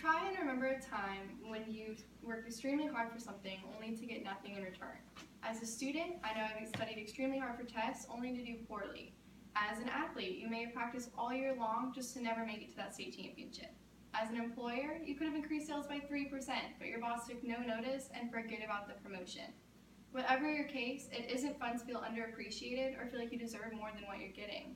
Try and remember a time when you worked extremely hard for something only to get nothing in return. As a student, I know I've studied extremely hard for tests only to do poorly. As an athlete, you may have practiced all year long just to never make it to that state championship. As an employer, you could have increased sales by 3%, but your boss took no notice and forget about the promotion. Whatever your case, it isn't fun to feel underappreciated or feel like you deserve more than what you're getting.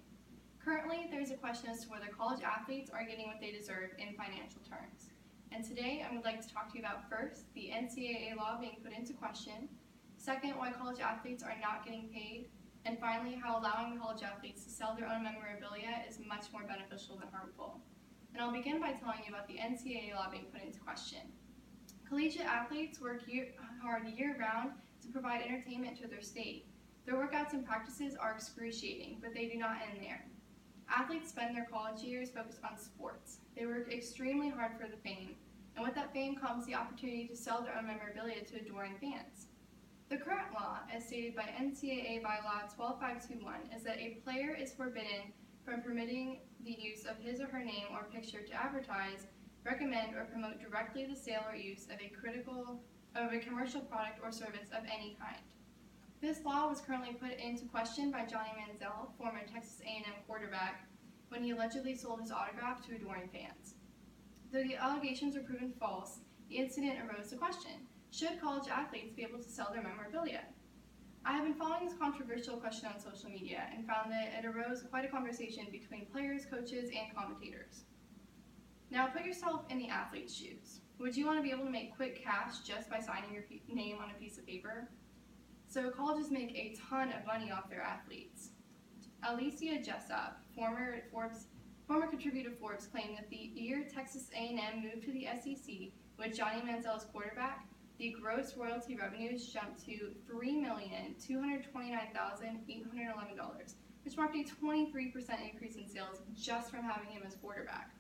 Currently, there's a question as to whether college athletes are getting what they deserve in financial terms. And today, I would like to talk to you about first, the NCAA law being put into question, second, why college athletes are not getting paid, and finally, how allowing college athletes to sell their own memorabilia is much more beneficial than harmful. And I'll begin by telling you about the NCAA law being put into question. Collegiate athletes work hard year-round to provide entertainment to their state. Their workouts and practices are excruciating, but they do not end there. Athletes spend their college years focused on sports. They work extremely hard for the fame, and with that fame comes the opportunity to sell their own memorabilia to adoring fans. The current law, as stated by NCAA bylaw 12521, is that a player is forbidden from permitting the use of his or her name or picture to advertise, recommend, or promote directly the sale or use of a commercial product or service of any kind. This law was currently put into question by Johnny Manziel, former Texas A&M quarterback, when he allegedly sold his autograph to adoring fans. Though the allegations were proven false, the incident arose the question: should college athletes be able to sell their memorabilia? I have been following this controversial question on social media and found that it arose quite a conversation between players, coaches, and commentators. Now put yourself in the athlete's shoes. Would you want to be able to make quick cash just by signing your name on a piece of paper? So colleges make a ton of money off their athletes. Alicia Jessup, former contributor to Forbes, claimed that the year Texas A&M moved to the SEC with Johnny Manziel as quarterback, the gross royalty revenues jumped to $3,229,811, which marked a 23% increase in sales just from having him as quarterback.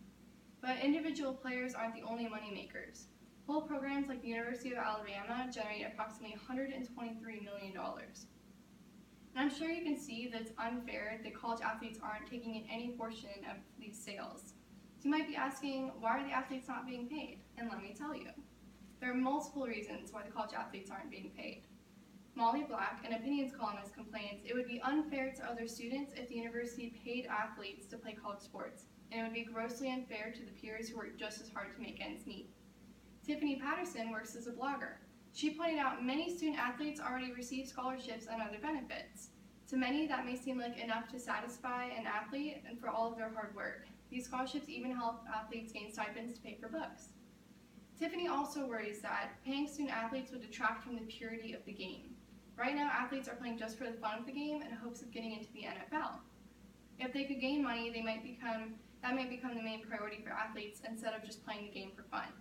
But individual players aren't the only money makers. Whole programs like the University of Alabama generate approximately $123 million. And I'm sure you can see that it's unfair that college athletes aren't taking in any portion of these sales. So you might be asking, why are the athletes not being paid? And let me tell you. There are multiple reasons why the college athletes aren't being paid. Molly Black, an opinions columnist, complains it would be unfair to other students if the university paid athletes to play college sports, and it would be grossly unfair to the peers who work just as hard to make ends meet. Tiffany Patterson works as a blogger. She pointed out many student athletes already receive scholarships and other benefits. To many, that may seem like enough to satisfy an athlete and for all of their hard work. These scholarships even help athletes gain stipends to pay for books. Tiffany also worries that paying student athletes would detract from the purity of the game. Right now, athletes are playing just for the fun of the game in hopes of getting into the NFL. If they could gain money, that might become the main priority for athletes instead of just playing the game for fun.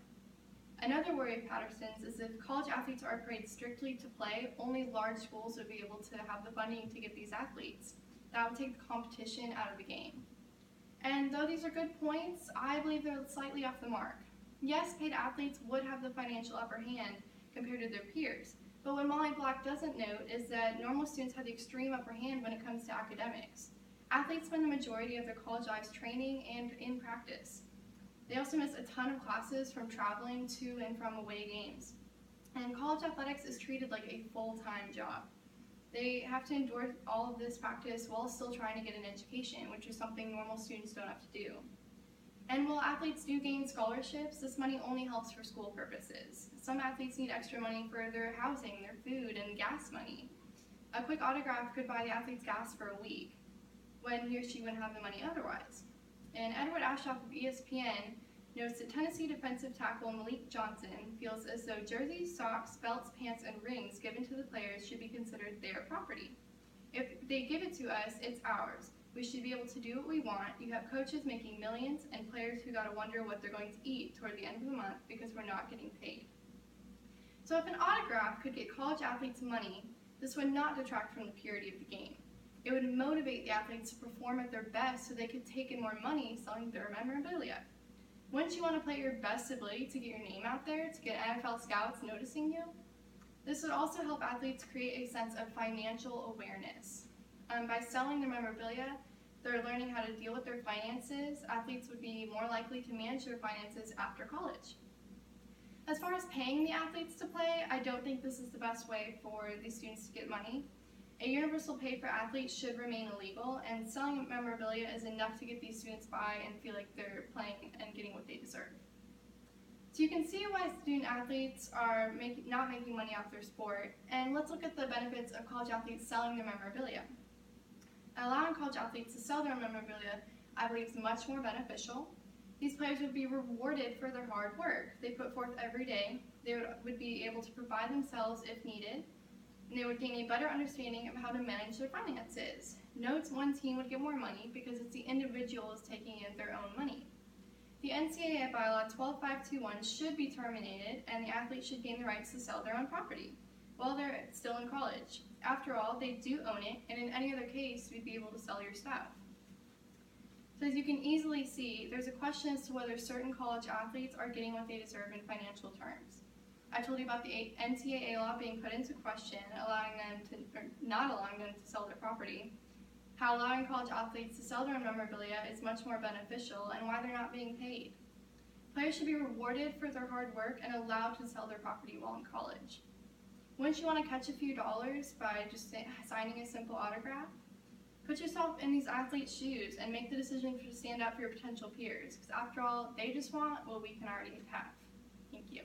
Another worry of Patterson's is if college athletes are paid strictly to play, only large schools would be able to have the funding to get these athletes. That would take the competition out of the game. And though these are good points, I believe they're slightly off the mark. Yes, paid athletes would have the financial upper hand compared to their peers, but what Molly Black doesn't note is that normal students have the extreme upper hand when it comes to academics. Athletes spend the majority of their college lives training and in practice. They also miss a ton of classes from traveling to and from away games. And college athletics is treated like a full-time job. They have to endure all of this practice while still trying to get an education, which is something normal students don't have to do. And while athletes do gain scholarships, this money only helps for school purposes. Some athletes need extra money for their housing, their food, and gas money. A quick autograph could buy the athlete's gas for a week, when he or she wouldn't have the money otherwise. And Edward Ashoff of ESPN notes that Tennessee defensive tackle Malik Johnson feels as though jerseys, socks, belts, pants, and rings given to the players should be considered their property. If they give it to us, it's ours. We should be able to do what we want. You have coaches making millions and players who gotta wonder what they're going to eat toward the end of the month because we're not getting paid. So if an autograph could get college athletes money, this would not detract from the purity of the game. It would motivate the athletes to perform at their best so they could take in more money selling their memorabilia. Wouldn't you want to play your best ability to get your name out there, to get NFL scouts noticing you? This would also help athletes create a sense of financial awareness. By selling their memorabilia, they're learning how to deal with their finances, athletes would be more likely to manage their finances after college. As far as paying the athletes to play, I don't think this is the best way for the students to get money. A universal pay for athletes should remain illegal, and selling memorabilia is enough to get these students by and feel like they're playing and getting what they deserve. So you can see why student athletes are not making money off their sport, and let's look at the benefits of college athletes selling their memorabilia. Allowing college athletes to sell their memorabilia, I believe, is much more beneficial. These players would be rewarded for their hard work they put forth every day. They would be able to provide themselves if needed, and they would gain a better understanding of how to manage their finances. Notes one team would get more money because it's the individuals taking in their own money. The NCAA bylaw 12521 should be terminated, and the athletes should gain the rights to sell their own property while they're still in college. After all, they do own it, and in any other case, you'd be able to sell your stuff. So as you can easily see, there's a question as to whether certain college athletes are getting what they deserve in financial terms. I told you about the NCAA law being put into question, not allowing them to sell their property, how allowing college athletes to sell their memorabilia is much more beneficial, and why they're not being paid. Players should be rewarded for their hard work and allowed to sell their property while in college. Wouldn't you want to catch a few dollars by just signing a simple autograph? Put yourself in these athletes' shoes and make the decision to stand up for your potential peers, because after all, they just want what we can already have. Thank you.